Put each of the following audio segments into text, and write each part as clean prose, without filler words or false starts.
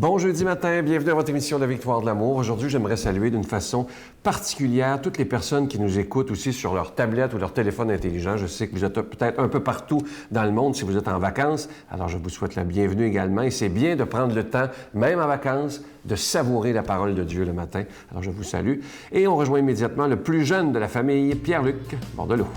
Bon jeudi matin, bienvenue à votre émission de la Victoire de l'amour. Aujourd'hui, j'aimerais saluer d'une façon particulière toutes les personnes qui nous écoutent aussi sur leur tablette ou leur téléphone intelligent. Je sais que vous êtes peut-être un peu partout dans le monde si vous êtes en vacances. Alors, je vous souhaite la bienvenue également. Et c'est bien de prendre le temps, même en vacances, de savourer la parole de Dieu le matin. Alors, je vous salue. Et on rejoint immédiatement le plus jeune de la famille, Pierre-Luc Bordelot.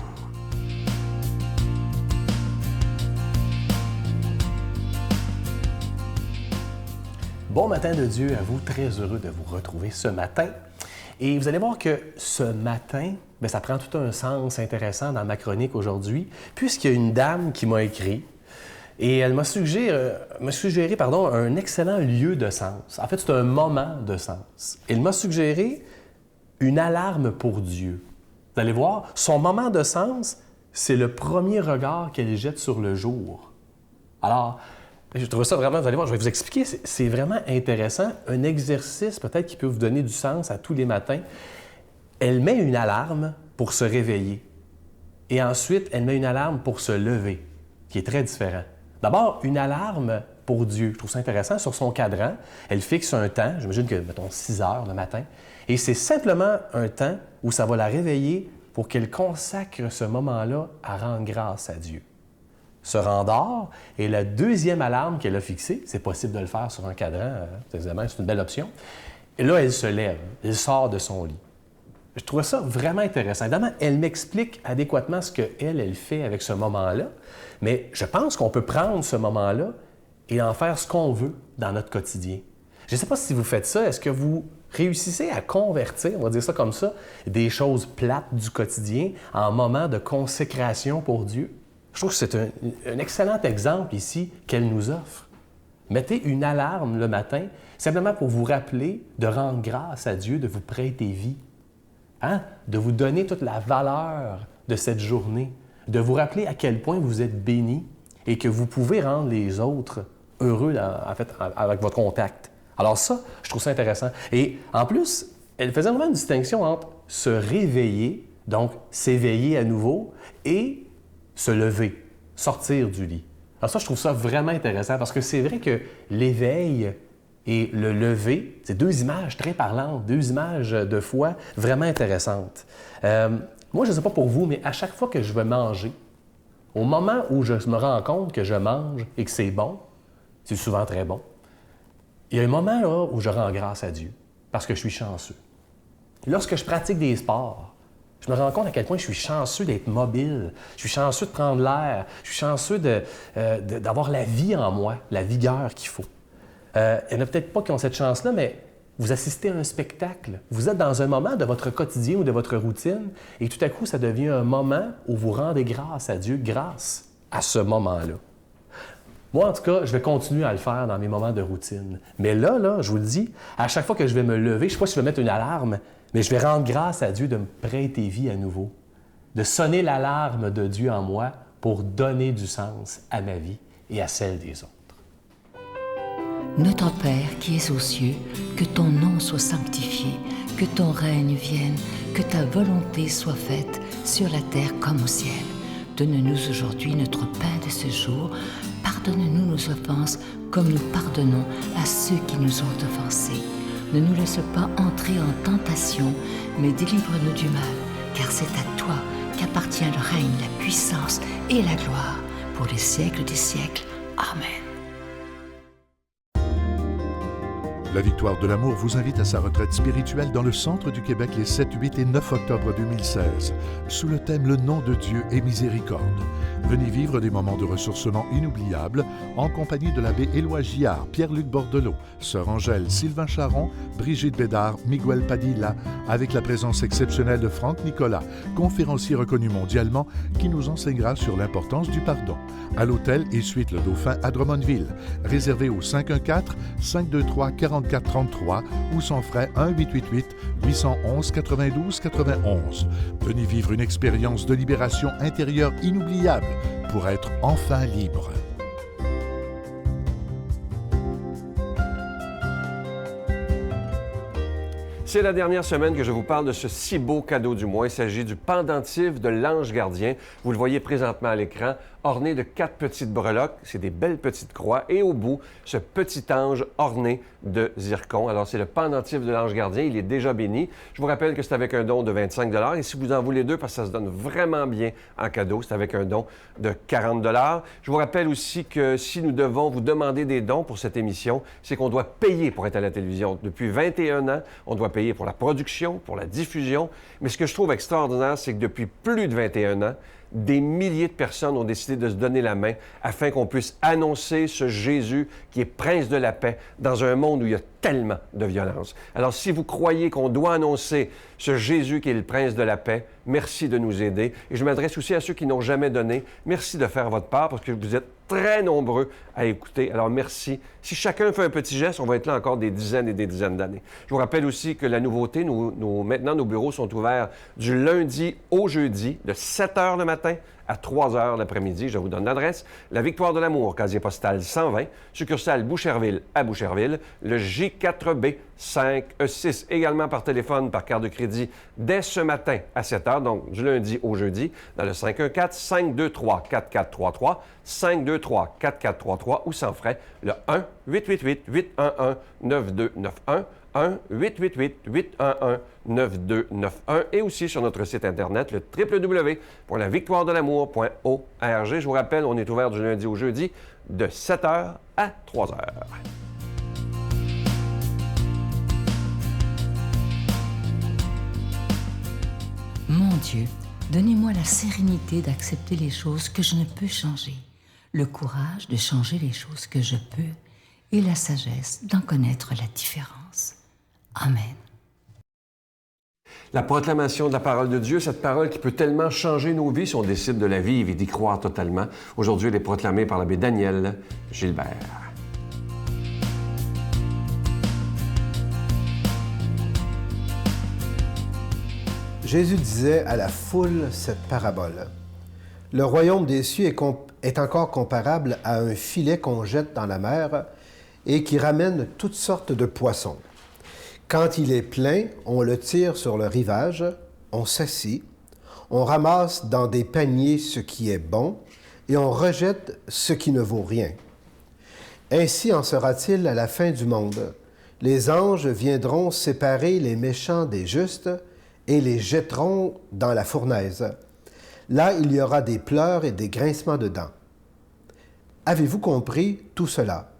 Bon matin de Dieu à vous, très heureux de vous retrouver ce matin. Et vous allez voir que ce matin, ça prend tout un sens intéressant dans ma chronique aujourd'hui, puisqu'il y a une dame qui m'a écrit et elle m'a suggéré un excellent lieu de sens. En fait, c'est un moment de sens. Elle m'a suggéré une alarme pour Dieu. Vous allez voir, son moment de sens, c'est le premier regard qu'elle jette sur le jour. Alors, je trouve ça vraiment, vous allez voir, je vais vous expliquer, c'est vraiment intéressant, un exercice peut-être qui peut vous donner du sens à tous les matins. Elle met une alarme pour se réveiller et ensuite, elle met une alarme pour se lever, qui est très différent. D'abord, une alarme pour Dieu, je trouve ça intéressant, sur son cadran, elle fixe un temps, j'imagine que, mettons, 6 heures le matin, et c'est simplement un temps où ça va la réveiller pour qu'elle consacre ce moment-là à rendre grâce à Dieu. Se rendort, et la deuxième alarme qu'elle a fixée, c'est possible de le faire sur un cadran, c'est une belle option, et là, elle se lève, elle sort de son lit. Je trouve ça vraiment intéressant. Évidemment, elle m'explique adéquatement ce qu'elle fait avec ce moment-là, mais je pense qu'on peut prendre ce moment-là et en faire ce qu'on veut dans notre quotidien. Je ne sais pas si vous faites ça, est-ce que vous réussissez à convertir, on va dire ça comme ça, des choses plates du quotidien en moments de consécration pour Dieu? Je trouve que c'est un excellent exemple ici qu'elle nous offre. Mettez une alarme le matin, simplement pour vous rappeler de rendre grâce à Dieu, de vous prêter vie, de vous donner toute la valeur de cette journée, de vous rappeler à quel point vous êtes béni et que vous pouvez rendre les autres heureux, en fait, avec votre contact. Alors ça, je trouve ça intéressant. Et en plus, elle faisait vraiment une distinction entre se réveiller, donc s'éveiller à nouveau, et se lever, sortir du lit. Alors ça, je trouve ça vraiment intéressant parce que c'est vrai que l'éveil et le lever, c'est deux images très parlantes, deux images de foi vraiment intéressantes. Moi, je ne sais pas pour vous, mais à chaque fois que je vais manger, au moment où je me rends compte que je mange et que c'est bon, c'est souvent très bon, il y a un moment là où je rends grâce à Dieu parce que je suis chanceux. Lorsque je pratique des sports, je me rends compte à quel point je suis chanceux d'être mobile, je suis chanceux de prendre l'air, je suis chanceux d'avoir la vie en moi, la vigueur qu'il faut. Il n'y en a peut-être pas qui ont cette chance-là, mais vous assistez à un spectacle, vous êtes dans un moment de votre quotidien ou de votre routine, et tout à coup, ça devient un moment où vous rendez grâce à Dieu grâce à ce moment-là. Moi, en tout cas, je vais continuer à le faire dans mes moments de routine. Mais là, je vous le dis, à chaque fois que je vais me lever, je ne sais pas si je vais mettre une alarme, mais je vais rendre grâce à Dieu de me prêter vie à nouveau, de sonner l'alarme de Dieu en moi pour donner du sens à ma vie et à celle des autres. Notre Père qui es aux cieux, que ton nom soit sanctifié, que ton règne vienne, que ta volonté soit faite sur la terre comme au ciel. Donne-nous aujourd'hui notre pain de ce jour. Pardonne-nous nos offenses comme nous pardonnons à ceux qui nous ont offensés. Ne nous laisse pas entrer en tentation, mais délivre-nous du mal, car c'est à toi qu'appartient le règne, la puissance et la gloire pour les siècles des siècles. Amen. La Victoire de l'amour vous invite à sa retraite spirituelle dans le centre du Québec les 7, 8 et 9 octobre 2016, sous le thème « Le nom de Dieu et miséricorde ». Venez vivre des moments de ressourcement inoubliables en compagnie de l'abbé Éloi Giard, Pierre-Luc Bordelot, Sœur Angèle, Sylvain Charon, Brigitte Bédard, Miguel Padilla, avec la présence exceptionnelle de Franck Nicolas, conférencier reconnu mondialement, qui nous enseignera sur l'importance du pardon. À l'hôtel et suite Le Dauphin à Drummondville. Réservé au 514-523-4433 ou sans frais 1-888-811-92-91. Venez vivre une expérience de libération intérieure inoubliable pour être enfin libre. C'est la dernière semaine que je vous parle de ce si beau cadeau du mois. Il s'agit du pendentif de l'ange gardien. Vous le voyez présentement à l'écran, orné de 4 petites breloques. C'est des belles petites croix. Et au bout, ce petit ange orné de zircon. Alors, c'est le pendentif de l'ange gardien. Il est déjà béni. Je vous rappelle que c'est avec un don de 25 $ et si vous en voulez deux, parce que ça se donne vraiment bien en cadeau, c'est avec un don de 40 $. Je vous rappelle aussi que si nous devons vous demander des dons pour cette émission, c'est qu'on doit payer pour être à la télévision. Depuis 21 ans, on doit payer pour la production, pour la diffusion. Mais ce que je trouve extraordinaire, c'est que depuis plus de 21 ans, des milliers de personnes ont décidé de se donner la main afin qu'on puisse annoncer ce Jésus qui est prince de la paix dans un monde où il y a tellement de violence. Alors, si vous croyez qu'on doit annoncer ce Jésus qui est le prince de la paix, merci de nous aider. Et je m'adresse aussi à ceux qui n'ont jamais donné. Merci de faire votre part parce que vous êtes très nombreux à écouter. Alors, merci. Si chacun fait un petit geste, on va être là encore des dizaines et des dizaines d'années. Je vous rappelle aussi que la nouveauté, maintenant, nos bureaux sont ouverts du lundi au jeudi, de 7 h le matin à 3 h l'après-midi. Je vous donne l'adresse. La Victoire de l'Amour, casier postal 120, succursale Boucherville à Boucherville, le J4B 5E6, également par téléphone, par carte de crédit, dès ce matin à 7 h, donc du lundi au jeudi, dans le 514-523-4433, 523-4433 ou sans frais, le 1-888-811-9291, 1-888-811-9291 et aussi sur notre site Internet, le www.lavictoiredelamour.org. Je vous rappelle, on est ouvert du lundi au jeudi de 7 h à 3 h. Mon Dieu, donnez-moi la sérénité d'accepter les choses que je ne peux changer, le courage de changer les choses que je peux et la sagesse d'en connaître la différence. Amen. La proclamation de la parole de Dieu, cette parole qui peut tellement changer nos vies si on décide de la vivre et d'y croire totalement. Aujourd'hui, elle est proclamée par l'abbé Daniel Gilbert. Jésus disait à la foule cette parabole. Le royaume des cieux est encore comparable à un filet qu'on jette dans la mer et qui ramène toutes sortes de poissons. Quand il est plein, on le tire sur le rivage, on s'assit, on ramasse dans des paniers ce qui est bon et on rejette ce qui ne vaut rien. Ainsi en sera-t-il à la fin du monde. Les anges viendront séparer les méchants des justes et les jetteront dans la fournaise. Là, il y aura des pleurs et des grincements de dents. Avez-vous compris tout cela?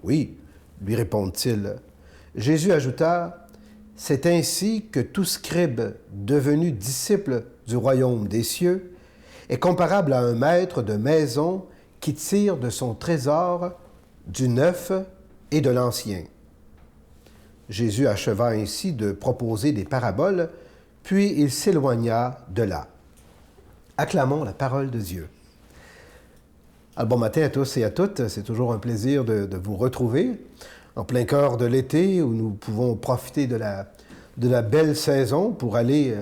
Oui, lui répondent-ils. Jésus ajouta, « C'est ainsi que tout scribe devenu disciple du royaume des cieux est comparable à un maître de maison qui tire de son trésor du neuf et de l'ancien. » Jésus acheva ainsi de proposer des paraboles, puis il s'éloigna de là. Acclamons la parole de Dieu. Alors, bon matin à tous et à toutes. C'est toujours un plaisir de vous retrouver en plein cœur de l'été où nous pouvons profiter de la belle saison pour aller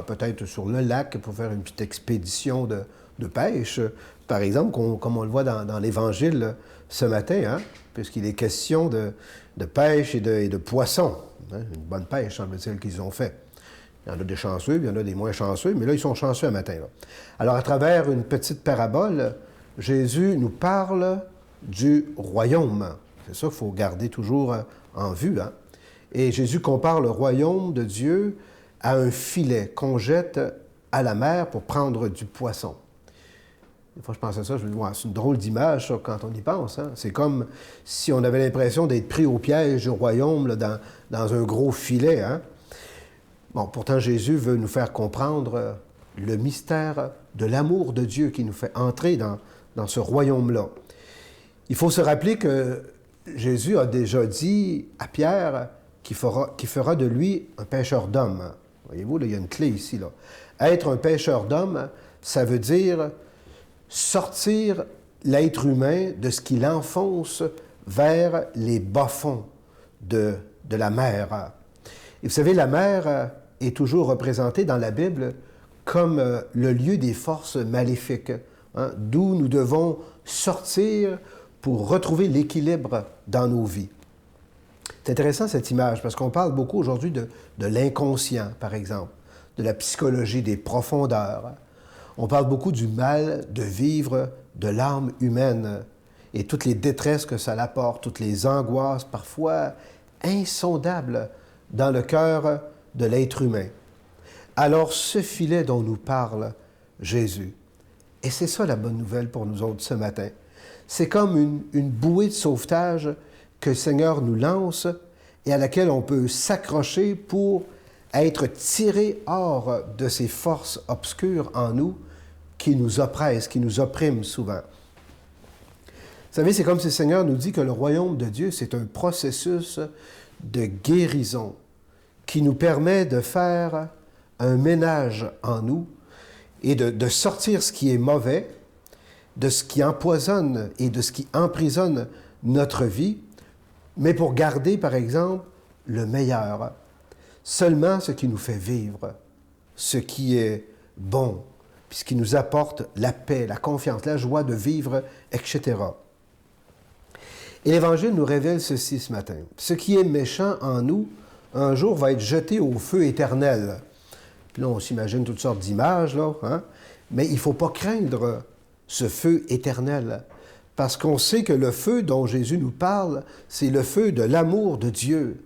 peut-être sur le lac pour faire une petite expédition de pêche, par exemple, comme on le voit dans l'Évangile ce matin, hein, puisqu'il est question de pêche et de poissons. Hein, une bonne pêche, semble-t-il, qu'ils ont fait. Il y en a des chanceux, il y en a des moins chanceux, mais là, ils sont chanceux un matin. Là. Alors, à travers une petite parabole, Jésus nous parle du royaume. C'est ça qu'il faut garder toujours en vue. Hein? Et Jésus compare le royaume de Dieu à un filet qu'on jette à la mer pour prendre du poisson. Des fois, je pense à ça, je me dis, ouais, c'est une drôle d'image, ça, quand on y pense. Hein? C'est comme si on avait l'impression d'être pris au piège du royaume là, dans un gros filet. Hein? Bon, pourtant, Jésus veut nous faire comprendre le mystère de l'amour de Dieu qui nous fait entrer dans ce royaume-là. Il faut se rappeler que Jésus a déjà dit à Pierre qu'il fera de lui un pêcheur d'hommes. Voyez-vous, là, il y a une clé ici. Là. Être un pêcheur d'hommes, ça veut dire sortir l'être humain de ce qu'il enfonce vers les bas-fonds de la mer. Et vous savez, la mer est toujours représentée dans la Bible comme le lieu des forces maléfiques, hein, d'où nous devons sortir pour retrouver l'équilibre dans nos vies. C'est intéressant cette image parce qu'on parle beaucoup aujourd'hui de l'inconscient, par exemple, de la psychologie des profondeurs. On parle beaucoup du mal de vivre de l'âme humaine et toutes les détresses que ça apporte, toutes les angoisses parfois insondables dans le cœur de l'être humain. Alors ce filet dont nous parle Jésus, et c'est ça la bonne nouvelle pour nous autres ce matin, c'est comme une bouée de sauvetage que le Seigneur nous lance et à laquelle on peut s'accrocher pour être tiré hors de ces forces obscures en nous qui nous oppressent, qui nous oppriment souvent. Vous savez, c'est comme si le Seigneur nous dit que le royaume de Dieu, c'est un processus de guérison qui nous permet de faire un ménage en nous et de sortir ce qui est mauvais, de ce qui empoisonne et de ce qui emprisonne notre vie, mais pour garder, par exemple, le meilleur, seulement ce qui nous fait vivre, ce qui est bon, puis ce qui nous apporte la paix, la confiance, la joie de vivre, etc. Et l'Évangile nous révèle ceci ce matin. Ce qui est méchant en nous, un jour, va être jeté au feu éternel. Puis là, on s'imagine toutes sortes d'images, là, hein? Mais il ne faut pas craindre ce feu éternel, parce qu'on sait que le feu dont Jésus nous parle, c'est le feu de l'amour de Dieu,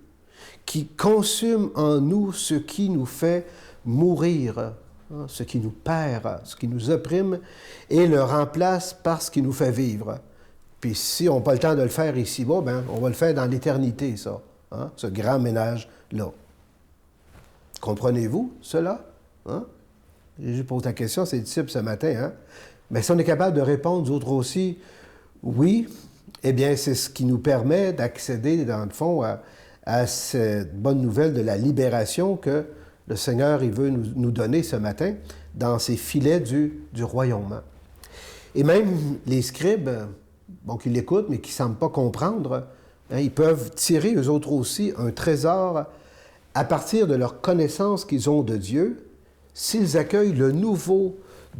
qui consume en nous ce qui nous fait mourir, hein, ce qui nous perd, ce qui nous opprime, et le remplace par ce qui nous fait vivre. Puis si on n'a pas le temps de le faire ici-bas, bien, on va le faire dans l'éternité, ça, hein, ce grand ménage-là. Comprenez-vous cela? Hein? Jésus pose la question à ses disciples ce matin. Hein? Mais si on est capable de répondre, nous autres aussi, oui, eh bien, c'est ce qui nous permet d'accéder, dans le fond, à cette bonne nouvelle de la libération que le Seigneur il veut nous donner ce matin dans ces filets du royaume. Et même les scribes, bon, qui l'écoutent, mais qui ne semblent pas comprendre, hein, ils peuvent tirer, eux autres aussi, un trésor à partir de leur connaissance qu'ils ont de Dieu, s'ils accueillent le nouveau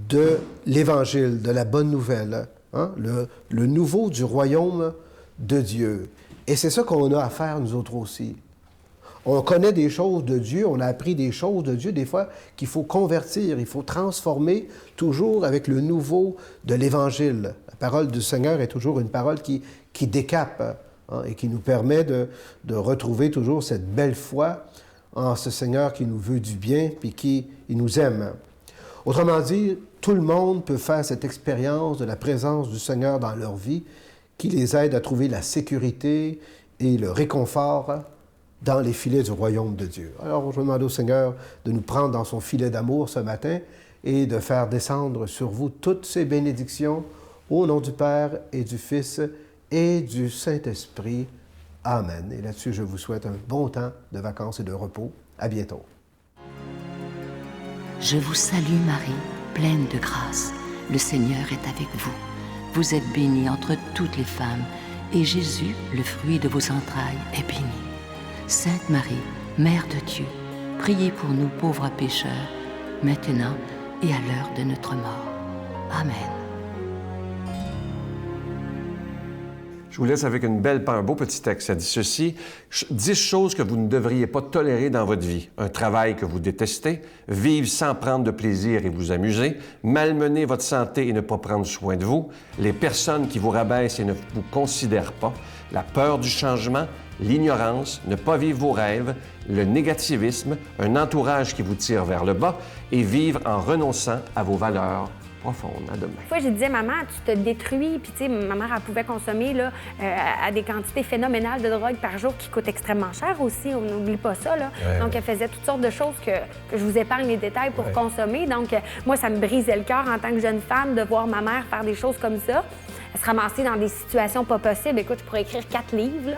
de l'Évangile, de la bonne nouvelle, hein, le nouveau du royaume de Dieu. Et c'est ça qu'on a à faire, nous autres aussi. On connaît des choses de Dieu, on a appris des choses de Dieu, des fois, qu'il faut convertir, il faut transformer, toujours avec le nouveau de l'Évangile. La parole du Seigneur est toujours une parole qui décape, hein, et qui nous permet de retrouver toujours cette belle foi en ce Seigneur qui nous veut du bien et qui il nous aime. Autrement dit, tout le monde peut faire cette expérience de la présence du Seigneur dans leur vie qui les aide à trouver la sécurité et le réconfort dans les filets du royaume de Dieu. Alors, je demande au Seigneur de nous prendre dans son filet d'amour ce matin et de faire descendre sur vous toutes ces bénédictions au nom du Père et du Fils et du Saint-Esprit. Amen. Et là-dessus, je vous souhaite un bon temps de vacances et de repos. À bientôt. Je vous salue Marie, pleine de grâce. Le Seigneur est avec vous. Vous êtes bénie entre toutes les femmes, et Jésus, le fruit de vos entrailles, est béni. Sainte Marie, Mère de Dieu, priez pour nous pauvres pécheurs, maintenant et à l'heure de notre mort. Amen. Je vous laisse avec un beau petit texte. Ça dit ceci: 10 choses que vous ne devriez pas tolérer dans votre vie. Un travail que vous détestez, vivre sans prendre de plaisir et vous amuser, malmener votre santé et ne pas prendre soin de vous, les personnes qui vous rabaissent et ne vous considèrent pas, la peur du changement, l'ignorance, ne pas vivre vos rêves, le négativisme, un entourage qui vous tire vers le bas et vivre en renonçant à vos valeurs profondes. À demain. Une fois, je disais, maman, tu te détruis. Puis, tu sais, ma mère, elle pouvait consommer là, à des quantités phénoménales de drogue par jour qui coûtent extrêmement cher aussi. On n'oublie pas ça. Là. Ouais, donc, elle faisait toutes sortes de choses que je vous épargne les détails pour consommer. Donc, moi, ça me brisait le cœur en tant que jeune femme de voir ma mère faire des choses comme ça. Elle se ramassait dans des situations pas possibles. Écoute, je pourrais écrire 4 livres. Là.